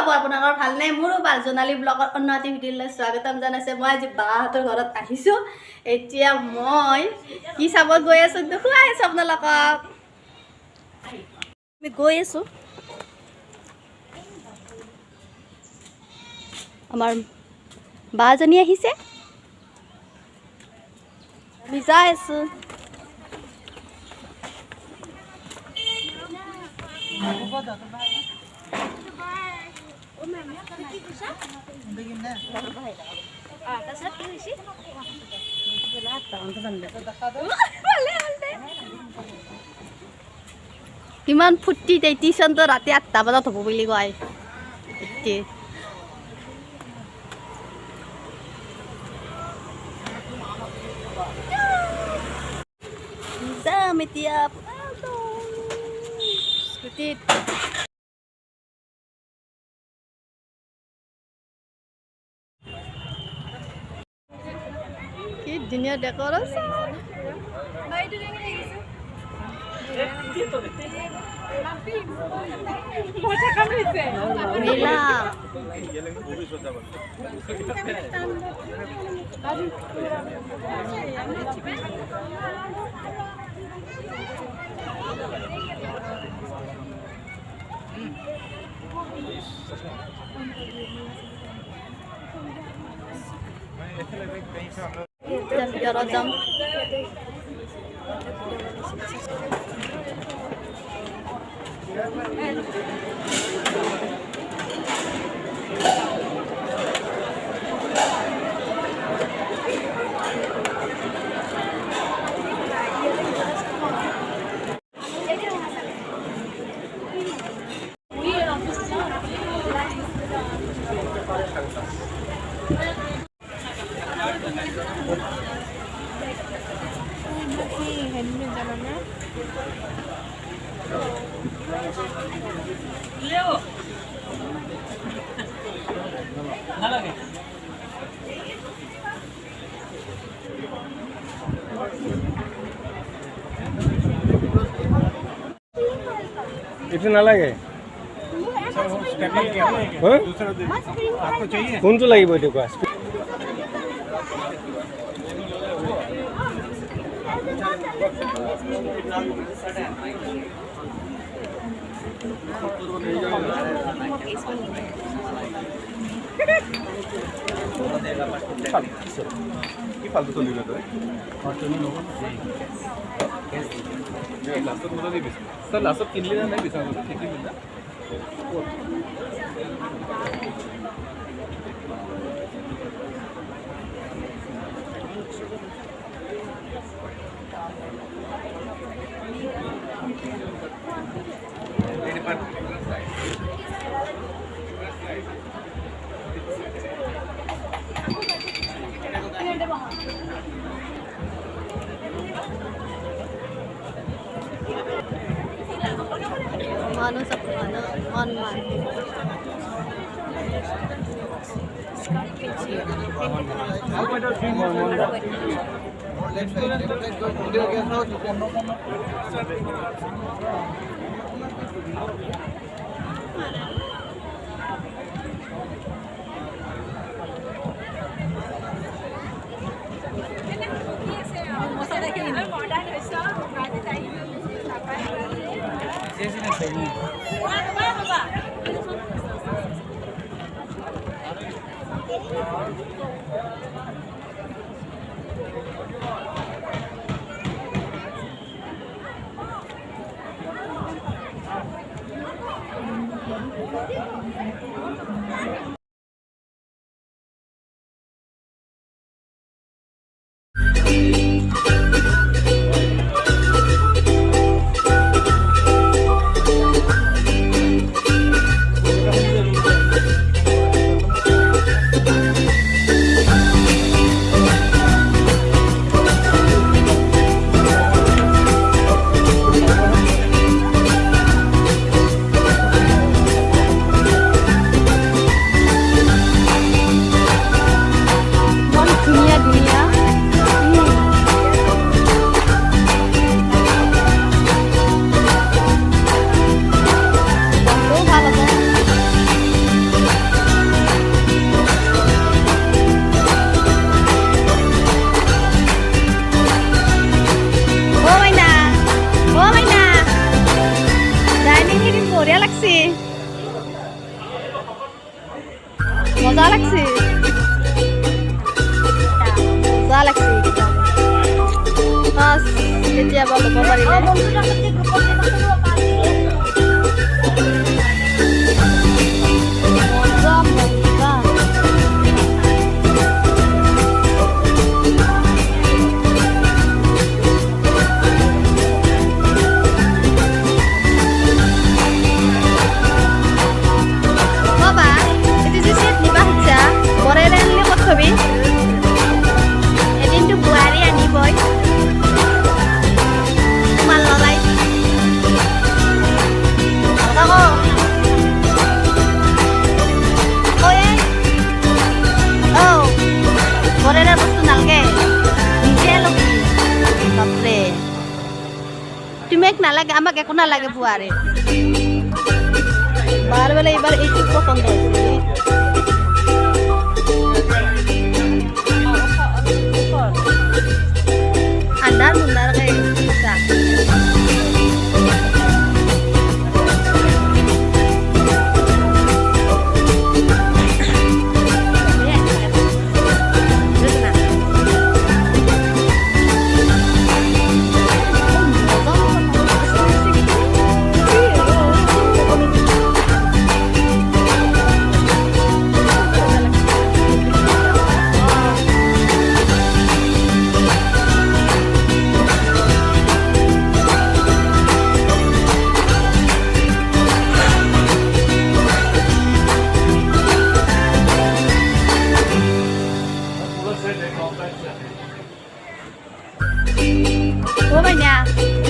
খবৰ আপোনালোকৰ ভালনে? মোৰো ভাল। জোনালী ব্লগৰ অন্য এটা ভিডিঅ'লৈ স্বাগতম জনাইছে। মই আজি বাহঁতৰ ঘৰত আহিছোঁ। এতিয়া মই কি চাব গৈ আছোঁ দেখুৱাই আছোঁ আপোনালোকক। আমি গৈ আছোঁ। আমাৰ বাজনী আহিছে, আমি যাই আছোঁ। কিমান ফূৰ্তি টিউশ্যনটো ৰাতি 8টা বজাত হ'ব বুলি কয়। যাম এতিয়া স্কুটিত। কি ধুনীয়া ডেকৰেশ্যন। মেলা ভিতৰত যাম। इतना ना लगे कौन तो लगी बोटे को কি ফালতু চলি গ'ল তই লাষ্টত মজা দি বেছি তই লাষ্টত কিনিলি না নাই বিচাৰ ঠিক না মানুহ চব মানুহ মজা লাগছে মজা লাগছে বাস কেতিয়াবা ল'ব পাৰিলে মজা মজা বাবা এইটো যে চেট নিবা খুজা বৰেৰে আনিলে ক'ত থবি এদিনটো বোৱাৰী আনিবই তোমাৰ ললাই বৰেৰে বস্তু নালাগে নিজে ল'বি বাপৰে তুমি নালাগে আমাক একো নালাগে বোৱাৰী বাৰ বেলা এইবাৰ এইটো পচন্দ হৈছে আন্ধাৰ মুন্ধাৰকে ও ভাইনা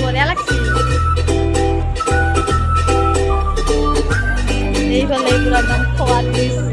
বঢ়িয়া লাগছে এইফালে পুৰা একদম খোৱাত দিছে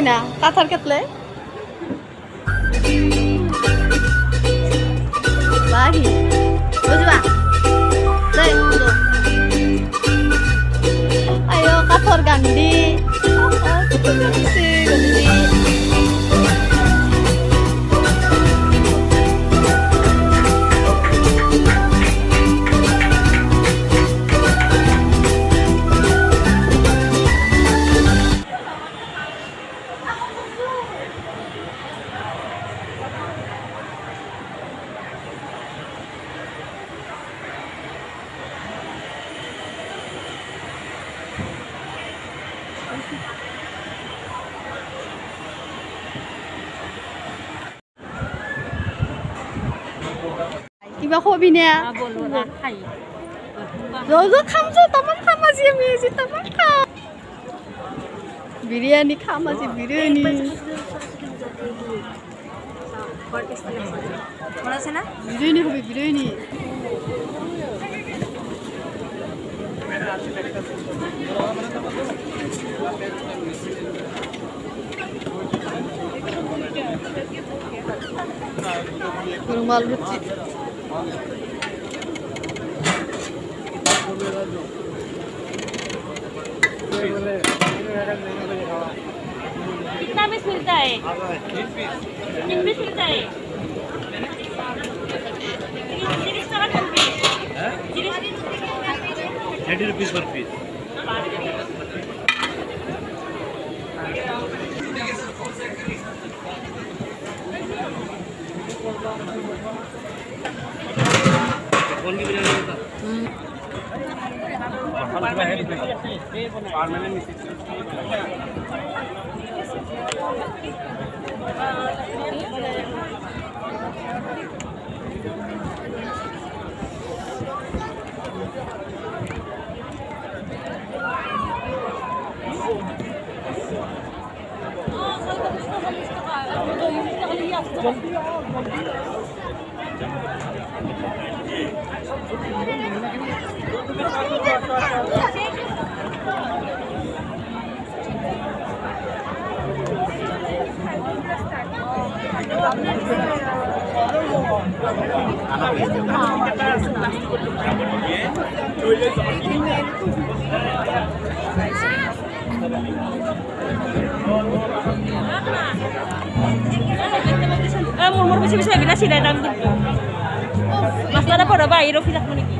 না কাঁথার কেতলে বাহি বুঝবা ayo kator gandhi কিবা খবি না খামছো তামান খাম আজি আমি আজি তামান খাম বিরিয়ানি খাম আজি বিরিয়ানি বিরিয়ানি হবে বিরিয়ানি রুমাল রুচি कितना पीस मिलता है? 3 पीस मिलता है। 30 টাকা কোন পিস? 30 rupees per piece. कौन की बिरयानी होता? Murmur bisa gina sih datang gitu. Mas ada pada bayar visa meniki.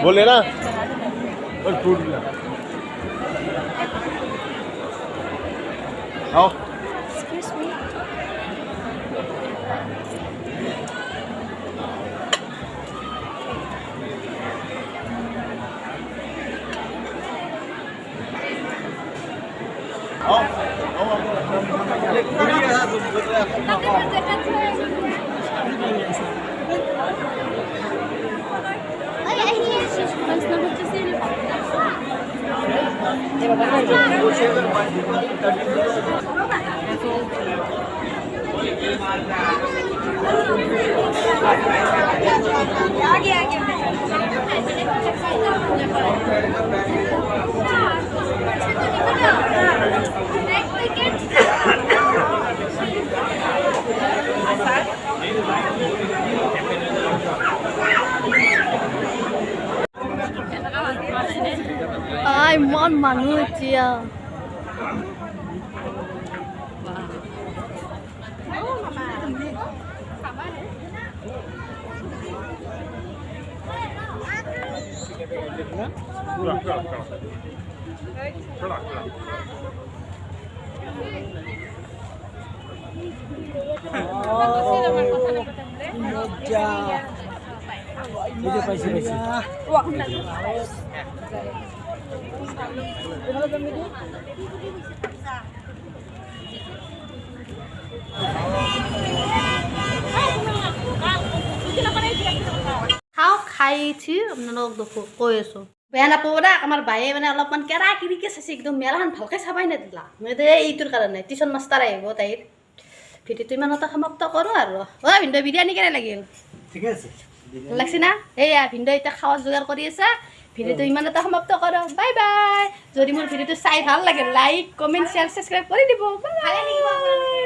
बोले ना और फ्रूट भी आओ Ay, mon manu chia. How খাইছি আপোনালোকক দেখো কৈ আছোঁ বেয়া নাপাব দা আমাৰ বায়ে মানে অলপমান কেৰা কিৰিকে চাইছে একদম মেলাখন ভালকৈ চাবাই নেদিলা মই এইটোৰ কাৰণে টিউশ্যন মাষ্টাৰ আহিব তাইৰ ভিডিঅ'টো ইমানতে সমাপ্ত কৰোঁ আৰু অ' ভিনদেউ বিৰিয়ানী কেনে লাগিল ঠিকে আছে ভাল লাগছে না এইয়া ভিনদেউ এতিয়া খাৱাৰ যোগাৰ কৰি আছে ভিডিঅ'টো ইমানতে সমাপ্ত কৰোঁ বাই বাই যদি মোৰ ভিডিঅ'টো চাই ভাল লাগে লাইক কমেণ্ট শ্বেয়াৰ ছাবস্ক্ৰাইব কৰি দিব বাই